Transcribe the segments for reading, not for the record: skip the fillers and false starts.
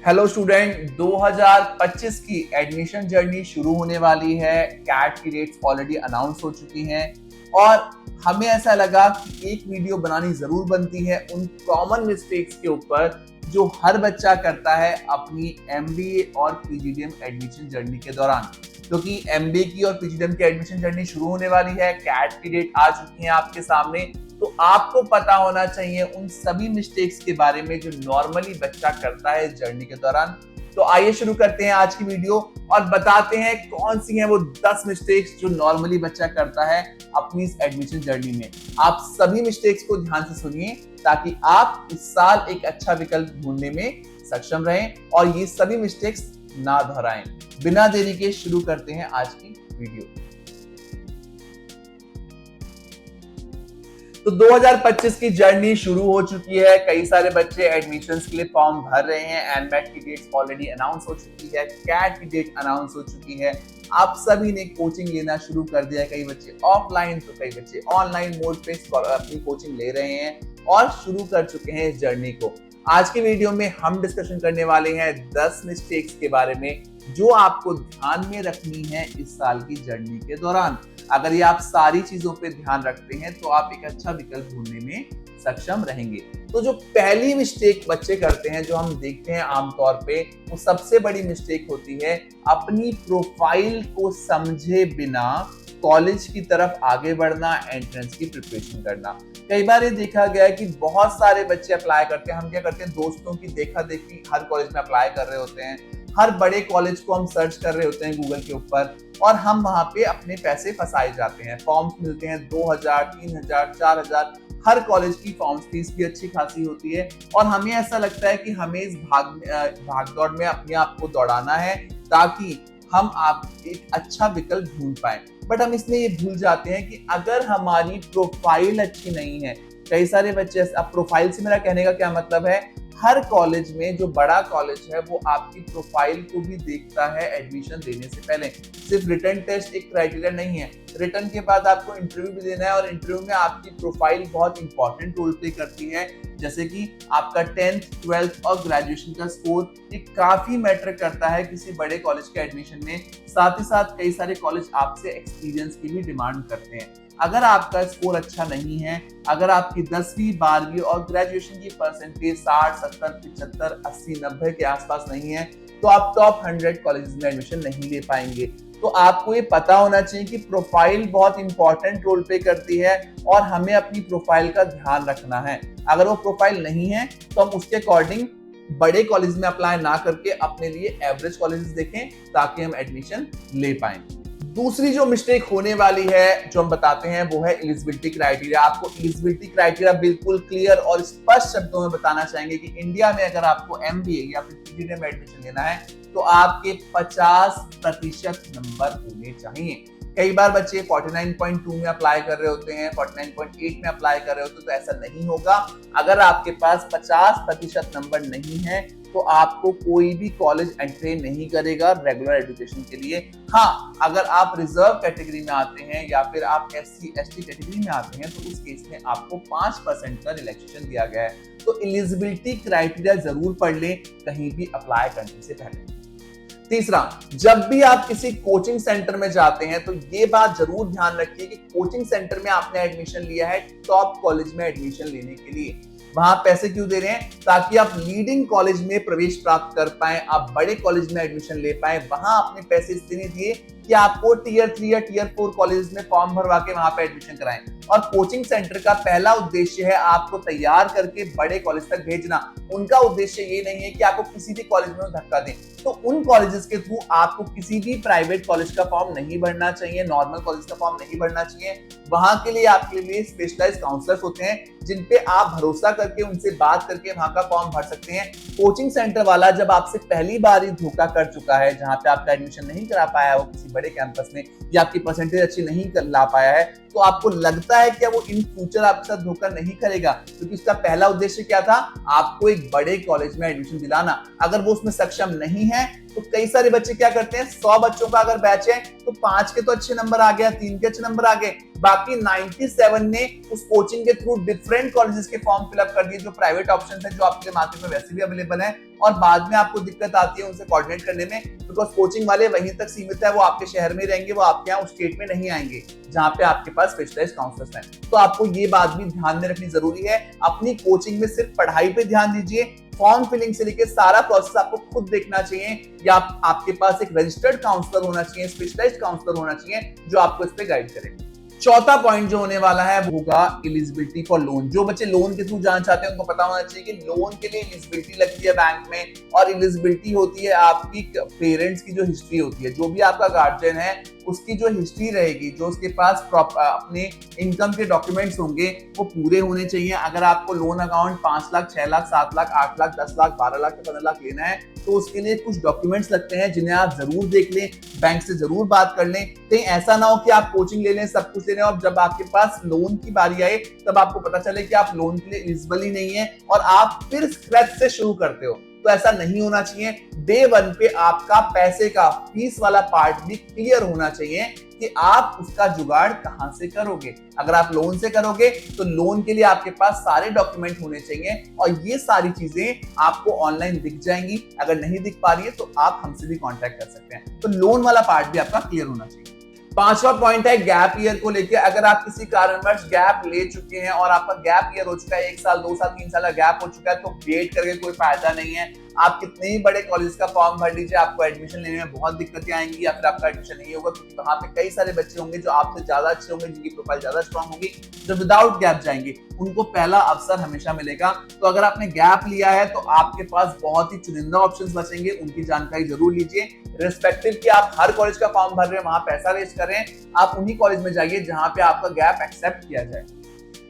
Hello student, 2025 की admission journey शुरू होने वाली है। कैट की डेट्स ऑलरेडी अनाउंस हो चुकी हैं और हमें ऐसा लगा कि एक वीडियो बनानी जरूर बनती है उन कॉमन मिस्टेक्स के ऊपर जो हर बच्चा करता है अपनी एमबीए और पीजीडीएम एडमिशन जर्नी के दौरान। क्योंकि एमबीए की और पीजीडीएम की एडमिशन जर्नी शुरू होने वाली है, कैट की डेट आ चुकी है आपके सामने, तो आपको पता होना चाहिए उन सभी मिस्टेक्स के बारे में जो नॉर्मली बच्चा करता है जर्नी के दौरान। तो आइए शुरू करते हैं आज की वीडियो और बताते हैं कौन सी हैं वो 10 मिस्टेक्स जो नॉर्मली बच्चा करता है अपनी इस एडमिशन जर्नी में। आप सभी मिस्टेक्स को ध्यान से सुनिए ताकि आप इस साल एक अच्छा विकल्प ढूंढने में सक्षम रहें और ये सभी मिस्टेक्स ना दोहराएं। बिना देरी के शुरू करते हैं आज की वीडियो। तो 2025 की जर्नी शुरू हो चुकी है। कई सारे बच्चे एडमिशंस के लिए फॉर्म भर रहे हैं। एनमेट की डेट ऑलरेडी अनाउंस हो चुकी है, कैट की डेट अनाउंस हो चुकी है। आप सभी ने कोचिंग लेना शुरू कर दिया है। कई बच्चे ऑफलाइन तो कई बच्चे ऑनलाइन मोड पे अपनी कोचिंग ले रहे हैं और शुरू कर चुके हैं इस जर्नी को। आज की वीडियो में हम डिस्कशन करने वाले हैं 10 मिस्टेक्स के बारे में जो आपको ध्यान में रखनी है इस साल की जर्नी के दौरान। अगर ये आप सारी चीजों पे ध्यान रखते हैं तो आप एक अच्छा विकल्प ढूंढने में सक्षम रहेंगे। तो जो पहली मिस्टेक बच्चे करते हैं, जो हम देखते हैं आमतौर पे, वो सबसे बड़ी मिस्टेक होती है अपनी प्रोफाइल को समझे बिना कॉलेज की तरफ आगे बढ़ना, एंट्रेंस की प्रिपरेशन करना। कई बार ये देखा गया है कि बहुत सारे बच्चे अप्लाई करते हैं। हम क्या करते हैं, दोस्तों की देखा देखी हर कॉलेज में अप्लाई कर रहे होते हैं, हर बड़े कॉलेज को हम सर्च कर रहे होते हैं गूगल के ऊपर और हम वहां पे अपने पैसे फंसाए जाते हैं। फॉर्म्स मिलते हैं 2000, 3000, 4000। हर कॉलेज की फॉर्म फीस भी अच्छी खासी होती है और हमें ऐसा लगता है कि हमें इस भागदौड़ में अपने आप को दौड़ाना है ताकि हम आप एक अच्छा विकल्प ढूंढ पाए। बट हम इसमें ये भूल जाते हैं कि अगर हमारी प्रोफाइल अच्छी नहीं है, कई सारे बच्चे, अब प्रोफाइल से मेरा कहने का क्या मतलब है, हर कॉलेज में जो बड़ा कॉलेज है वो आपकी प्रोफाइल को भी देखता है एडमिशन देने से पहले। सिर्फ रिटन टेस्ट एक क्राइटेरिया नहीं है, रिटन के बाद आपको इंटरव्यू भी देना है और इंटरव्यू में आपकी प्रोफाइल बहुत इंपॉर्टेंट रोल प्ले करती है। जैसे कि आपका 10th, 12th और ग्रेजुएशन का स्कोर, ये काफी मैटर करता है किसी बड़े कॉलेज के एडमिशन में। साथ ही साथ कई सारे कॉलेज आपसे एक्सपीरियंस की भी डिमांड करते हैं। अगर आपका स्कोर अच्छा नहीं है, अगर आपकी 10वीं, 12वीं और ग्रेजुएशन की परसेंटेज 60, 70, 75, 80, 90 के आसपास नहीं है तो आप टॉप 100 कॉलेजेस में एडमिशन नहीं ले पाएंगे। तो आपको ये पता होना चाहिए कि प्रोफाइल बहुत इंपॉर्टेंट रोल प्ले करती है और हमें अपनी प्रोफाइल का ध्यान रखना है। अगर वो प्रोफाइल नहीं है तो हम उसके अकॉर्डिंग बड़े कॉलेज में अप्लाई ना करके अपने लिए एवरेज कॉलेजेस देखें ताकि हम एडमिशन ले पाएं। दूसरी जो मिस्टेक होने वाली है जो हम बताते हैं वो है एलिजिबिलिटी क्राइटेरिया। आपको एलिजिबिलिटी क्राइटेरिया बिल्कुल क्लियर और स्पष्ट शब्दों में बताना चाहेंगे कि इंडिया में अगर आपको एमबीए या फिर पीजीडीएम में एडमिशन लेना है तो आपके 50% नंबर होने चाहिए। कई बार बच्चे 49.2 में अप्लाई कर रहे होते हैं, 49.8 में अप्लाई कर रहे होते हैं, तो ऐसा नहीं होगा। अगर आपके पास 50% नंबर नहीं है तो आपको कोई भी कॉलेज एंट्री नहीं करेगा रेगुलर एजुकेशन के लिए। हाँ, अगर आप रिजर्व कैटेगरी में आते हैं या फिर आप SC ST कैटेगरी में आते हैं तो उस केस में आपको 5% का रिलैक्सेशन दिया गया है। तो एलिजिबिलिटी क्राइटेरिया जरूर पढ़ लें कहीं भी अप्लाई करने से पहले। तीसरा, जब भी आप किसी कोचिंग सेंटर में जाते हैं तो ये बात जरूर ध्यान रखिए कि कोचिंग सेंटर में आपने एडमिशन लिया है टॉप कॉलेज में एडमिशन लेने के लिए। वहां पैसे क्यों दे रहे हैं? ताकि आप लीडिंग कॉलेज में प्रवेश प्राप्त कर पाए, आप बड़े कॉलेज में एडमिशन ले पाए। वहां आपने पैसे इसलिए नहीं दिए कि आपको टियर 3 या टियर 4 कॉलेज में फॉर्म भरवा के वहां पे एडमिशन कराएं। और कोचिंग सेंटर का पहला उद्देश्य है आपको तैयार करके बड़े कॉलेज तक भेजना। उनका उद्देश्य ये नहीं है कि आपको किसी भी कॉलेज में धक्का दें। तो उन कॉलेजेस के थ्रू आपको किसी भी प्राइवेट कॉलेज का फॉर्म नहीं भरना चाहिए, नॉर्मल कॉलेज का फॉर्म नहीं भरना चाहिए। वहां के लिए आपके लिए स्पेशलाइज्ड काउंसलर्स होते हैं जिन पे आप भरोसा करके उनसे बात करके वहां का फॉर्म भर सकते हैं। कोचिंग सेंटर वाला जब आपसे पहली बार ही धोखा कर चुका है, जहां पे आपका एडमिशन नहीं करा पाया वो किसी बड़े कैंपस में या आपकी परसेंटेज अच्छी नहीं कर ला पाया है, तो आपको लगता है कि वो इन फ्यूचर आपके साथ धोखा नहीं करेगा, क्योंकि उसका पहला उद्देश्य क्या था, आपको एक बड़े कॉलेज में एडमिशन दिलाना। अगर वो उसमें सक्षम नहीं है तो कई सारे बच्चे क्या करते हैं, 100 बच्चों का अगर बैच है तो 5 के तो अच्छे नंबर आ गया, 3 के अच्छे नंबर आ गए, बाकी 97 ने उस कोचिंग के थ्रू डिफरेंट कॉलेजेस के फॉर्म फिलअप कर दिए, जो प्राइवेट ऑप्शन है जो आपके मार्केट में वैसे भी अवेलेबल है, और बाद में आपको दिक्कत आती है उनसे कोऑर्डिनेट करने में, बिकॉज कोचिंग वाले वहीं तक सीमित है, वो आपके शहर में रहेंगे, वो आपके यहाँ उस स्टेट में नहीं आएंगे जहां पे आपके पास स्पेशलाइज्ड काउंसलर्स हैं। तो आपको ये बात भी ध्यान में रखनी जरूरी है। अपनी कोचिंग में सिर्फ पढ़ाई पे ध्यान दीजिए, फॉर्म फिलिंग से लेकर सारा प्रोसेस आपको खुद देखना चाहिए, या आपके पास एक रजिस्टर्ड काउंसलर होना चाहिए, स्पेशलाइज्ड काउंसलर होना चाहिए जो आपको इस पे गाइड करे। चौथा पॉइंट जो होने वाला है वो होगा एलिजिबिलिटी फॉर लोन। जो बच्चे लोन के थ्रू जाना चाहते हैं उनको पता होना चाहिए कि लोन के लिए एलिजिबिलिटी लगती है बैंक में, और एलिजिबिलिटी होती है आपकी पेरेंट्स की जो हिस्ट्री होती है, जो भी आपका गार्जियन है उसकी जो हिस्ट्री रहेगी, जो उसके पास अपने इनकम के डॉक्यूमेंट्स होंगे वो पूरे होने चाहिए। अगर आपको लोन अकाउंट 5 लाख, 6 लाख, 7 लाख, 8 लाख, 10 लाख, 12 लाख, 15 लाख लेना है तो उसके लिए कुछ डॉक्यूमेंट्स लगते हैं जिन्हें आप जरूर देख लें, बैंक से जरूर बात कर लें। कहीं ऐसा ना हो कि आप कोचिंग ले लें, सब कुछ ले लें, और जब आपके पास लोन की बारी आए तब आपको पता चले कि आप लोन के लिए एलिजिबल ही नहीं है और आप फिर स्क्रैच से शुरू करते हो। तो ऐसा नहीं होना चाहिए। डे 1 पे आपका पैसे का फीस वाला पार्ट भी क्लियर होना चाहिए कि आप उसका जुगाड़ कहां से करोगे। अगर आप लोन से करोगे तो लोन के लिए आपके पास सारे डॉक्यूमेंट होने चाहिए, और ये सारी चीजें आपको ऑनलाइन दिख जाएंगी। अगर नहीं दिख पा रही है तो आप हमसे भी कांटेक्ट कर सकते हैं। तो लोन वाला पार्ट भी आपका क्लियर होना चाहिए। पांचवा पॉइंट है गैप ईयर को लेकर। अगर आप किसी कारणवश गैप ले चुके हैं और आपका गैप ईयर हो चुका है, 1 साल, 2 साल, 3 साल का गैप हो चुका है, तो वेट करके कोई फायदा नहीं है। आप कितने ही बड़े कॉलेज का फॉर्म भर लीजिए, आपको एडमिशन लेने में बहुत दिक्कतें आएंगी, या फिर आपका एडमिशन नहीं होगा, क्योंकि वहां पे कई सारे बच्चे होंगे जो आपसे ज्यादा अच्छे होंगे, जिनकी प्रोफाइल ज्यादा स्ट्रांग होगी, जो विदाउट गैप जाएंगे, उनको पहला अवसर हमेशा मिलेगा। तो अगर आपने गैप लिया है तो आपके पास बहुत ही चुनिंदा ऑप्शंस बचेंगे, उनकी जानकारी जरूर लीजिए। रिस्पेक्टिव कि आप हर कॉलेज का फॉर्म भर रहे हैं, वहां पैसा वेस्ट कर रहे हैं, आप उन्हीं कॉलेज में जाइए जहां पे आपका गैप एक्सेप्ट किया जाए।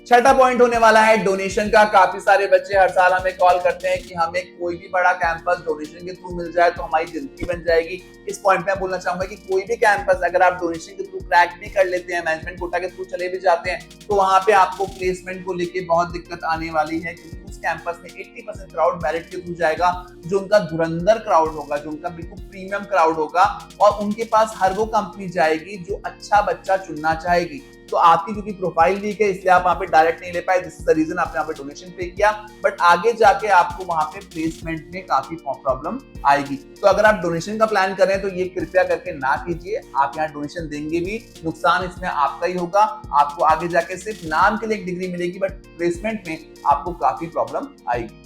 छठा पॉइंट होने वाला है डोनेशन का। काफी सारे बच्चे हर साल हमें कॉल करते हैं कि हमें कोई भी बड़ा कैंपस डोनेशन के थ्रू मिल जाए तो हमारी जिंदगी बन जाएगी। इस पॉइंट में बोलना चाहूंगा कि कोई भी कैंपस अगर आप डोनेशन के थ्रू क्रैक भी कर लेते हैं, मैनेजमेंट कोटा के थ्रू चले भी जाते हैं, तो वहां पे आपको प्लेसमेंट को लेके बहुत दिक्कत आने वाली है, क्योंकि उस कैंपस में 80% क्राउड मेरिट के थ्रू जाएगा, जो उनका धुरंधर क्राउड होगा, जो उनका बिल्कुल प्रीमियम क्राउड होगा, और उनके पास हर वो कंपनी जाएगी जो अच्छा बच्चा चुनना चाहेगी। तो आपकी क्योंकि प्रोफाइल वीक है इसलिए आप वहां पे डायरेक्ट नहीं ले पाए, दिस इज द रीजन आपने वहां पे डोनेशन पे किया, बट आगे जाके आपको वहां पे प्लेसमेंट में काफी प्रॉब्लम आएगी। तो अगर आप डोनेशन का प्लान कर रहे हैं तो ये कृपया करके ना कीजिए। आप यहाँ डोनेशन देंगे भी, नुकसान इसमें आपका ही होगा। आपको आगे जाके सिर्फ नाम के लिए एक डिग्री मिलेगी, बट प्लेसमेंट में आपको काफी प्रॉब्लम आएगी।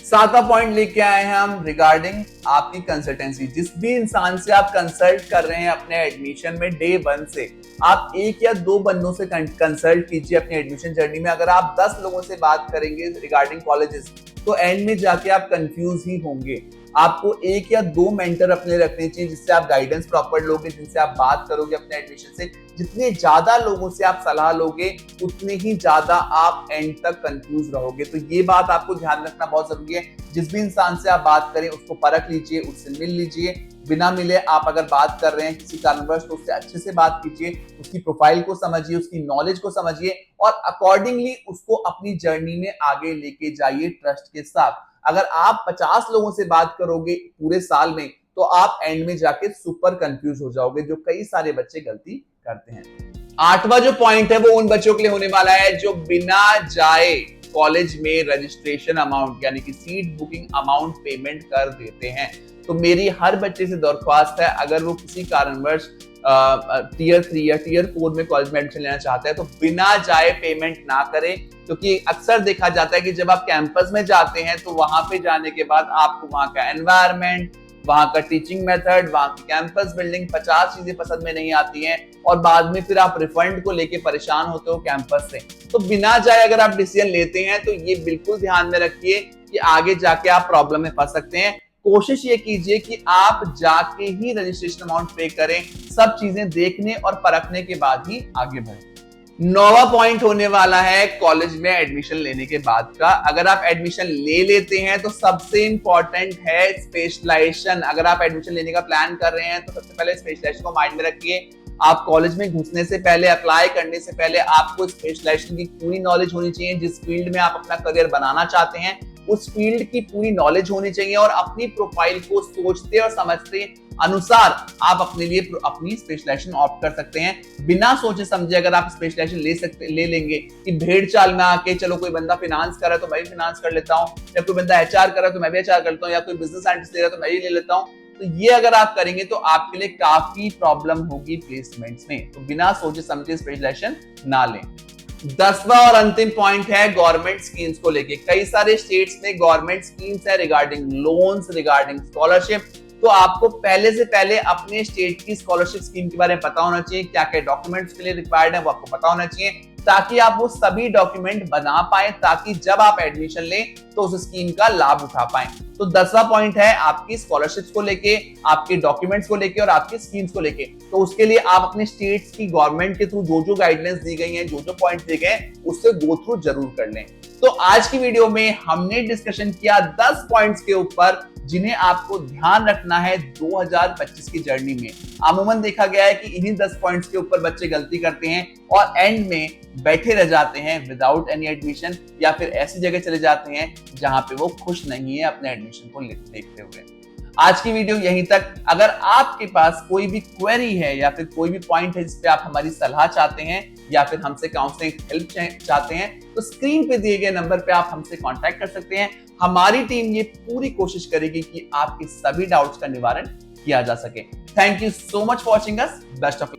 सातवां पॉइंट लेके आए हैं हम रिगार्डिंग आपकी कंसल्टेंसी। जिस भी इंसान से आप कंसल्ट कर रहे हैं अपने एडमिशन में, डे 1 से आप 1 या 2 बंदों से कंसल्ट कीजिए अपनी एडमिशन जर्नी में। अगर आप 10 लोगों से बात करेंगे रिगार्डिंग कॉलेजेस, तो एंड में जाके आप कंफ्यूज ही होंगे। आपको 1 या 2 मेंटर अपने रखने चाहिए जिससे आप गाइडेंस प्रॉपर लोगे, जिनसे आप बात करोगे अपने एडमिशन से। जितने ज्यादा लोगों से आप सलाह लोगे उतने ही ज्यादा आप एंड तक कंफ्यूज रहोगे। तो ये बात आपको ध्यान रखना बहुत जरूरी है। जिस भी इंसान से आप बात करें उसको परख लीजिए, उससे मिल लीजिए। बिना मिले आप अगर बात कर रहे हैं किसी कारणवश तो उससे अच्छे से बात कीजिए, उसकी प्रोफाइल को समझिए, उसकी नॉलेज को समझिए, और अकॉर्डिंगली उसको अपनी जर्नी में आगे लेके जाइए ट्रस्ट के साथ। अगर आप 50 लोगों से बात करोगे पूरे साल में तो आप एंड में जाके सुपर कंफ्यूज हो जाओगे, जो कई सारे बच्चे गलती करते हैं। 8वां जो पॉइंट है वो उन बच्चों के लिए होने वाला है जो बिना जाए कॉलेज में रजिस्ट्रेशन अमाउंट यानी कि सीट बुकिंग अमाउंट पेमेंट कर देते हैं। तो मेरी हर बच्चे से दरख्वास्त है, अगर वो किसी कारणवश टियर 3 या टियर 4 में कॉलेज में एडमिशन लेना चाहता है तो बिना जाए पेमेंट ना करें, क्योंकि अक्सर देखा जाता है कि जब आप कैंपस में जाते हैं तो वहां पे जाने के बाद आपको वहां का एनवायरनमेंट, वहां का टीचिंग मेथड, वहां की कैंपस बिल्डिंग, 50 चीजें पसंद में नहीं आती हैं, और बाद में फिर आप रिफंड को लेके परेशान होते हो कैंपस से। तो बिना जाए अगर आप डिसीजन लेते हैं तो ये बिल्कुल ध्यान में रखिए कि आगे जाके आप प्रॉब्लम में फंस सकते हैं। कोशिश ये कीजिए कि आप जाके ही रजिस्ट्रेशन अमाउंट पे करें, सब चीजें देखने और परखने के बाद ही आगे बढ़ें। 9वां पॉइंट होने वाला है कॉलेज में एडमिशन लेने के बाद का। अगर आप एडमिशन ले लेते हैं तो सबसे इंपॉर्टेंट है स्पेशलाइजेशन। अगर आप एडमिशन लेने का प्लान कर रहे हैं तो सबसे पहले स्पेशलाइजेशन को माइंड में रखिए। आप कॉलेज में घुसने से पहले, अप्लाई करने से पहले आपको स्पेशलाइजेशन की पूरी नॉलेज होनी चाहिए। जिस फील्ड में आप अपना करियर बनाना चाहते हैं उस फील्ड की पूरी नॉलेज होनी चाहिए और अपनी प्रोफाइल को सोचते और समझते अनुसार आप अपने लिए अपनी स्पेशलाइजेशन ऑप्ट कर सकते हैं। बिना सोचे समझे अगर आप स्पेशलाइजेशन ले लेंगे कि भेड़ चाल में आके चलो कोई बंदा फाइनेंस कर रहा है तो मैं भी फाइनेंस कर लेता हूं, या कोई बंदा एचआर कर रहा है तो मैं भी एचआर कर लेता हूं, या कोई बिजनेस साइंटिस्ट ले रहा है तो मैं भी ले लेता हूं, तो ये अगर आप करेंगे तो आपके लिए काफी प्रॉब्लम होगी प्लेसमेंट्स में। तो बिना सोचे समझे स्पेशलाइजेशन ना लें। 10वां और अंतिम पॉइंट है गवर्नमेंट स्कीम्स को लेके। कई सारे स्टेट्स में गवर्नमेंट स्कीम्स है रिगार्डिंग लोन्स, रिगार्डिंग स्कॉलरशिप। तो आपको पहले से पहले अपने स्टेट की स्कॉलरशिप स्कीम के बारे में पता होना चाहिए, क्या क्या डॉक्यूमेंट्स के लिए रिक्वायर्ड है वो आपको पता होना चाहिए, ताकि आप वो सभी डॉक्यूमेंट बना पाए, ताकि जब आप एडमिशन लें तो उस स्कीम का लाभ उठा पाए। तो 10वां पॉइंट है आपकी स्कॉलरशिप्स को लेके, आपके डॉक्यूमेंट्स को लेके और आपकी स्कीम्स को लेके। तो उसके लिए आप अपने स्टेट्स की गवर्नमेंट के थ्रू जो जो गाइडलाइंस दी गई हैं, जो जो पॉइंट्स दिए गए उससे गो थ्रू जरूर कर लें। तो आज की वीडियो में हमने डिस्कशन किया 10 पॉइंट्स के ऊपर जिन्हें आपको ध्यान रखना है 2025 की जर्नी में। अमूमन देखा गया है कि इन्हीं 10 पॉइंट्स के ऊपर बच्चे गलती करते हैं और एंड में बैठे रह जाते हैं विदाउट एनी एडमिशन, या फिर ऐसी जगह चले जाते हैं जहां पे वो खुश नहीं है अपने एडमिशन को देखते हुए। आज की वीडियो यहीं तक। अगर आपके पास कोई भी क्वेरी है या फिर कोई भी पॉइंट है जिस पे आप हमारी सलाह चाहते हैं या फिर हमसे काउंसलिंग हेल्प चाहते हैं, तो स्क्रीन पे दिए गए नंबर पे आप हमसे कांटेक्ट कर सकते हैं। हमारी टीम ये पूरी कोशिश करेगी कि आपके सभी डाउट्स का निवारण किया जा सके। Thank you so much for watching us. Best of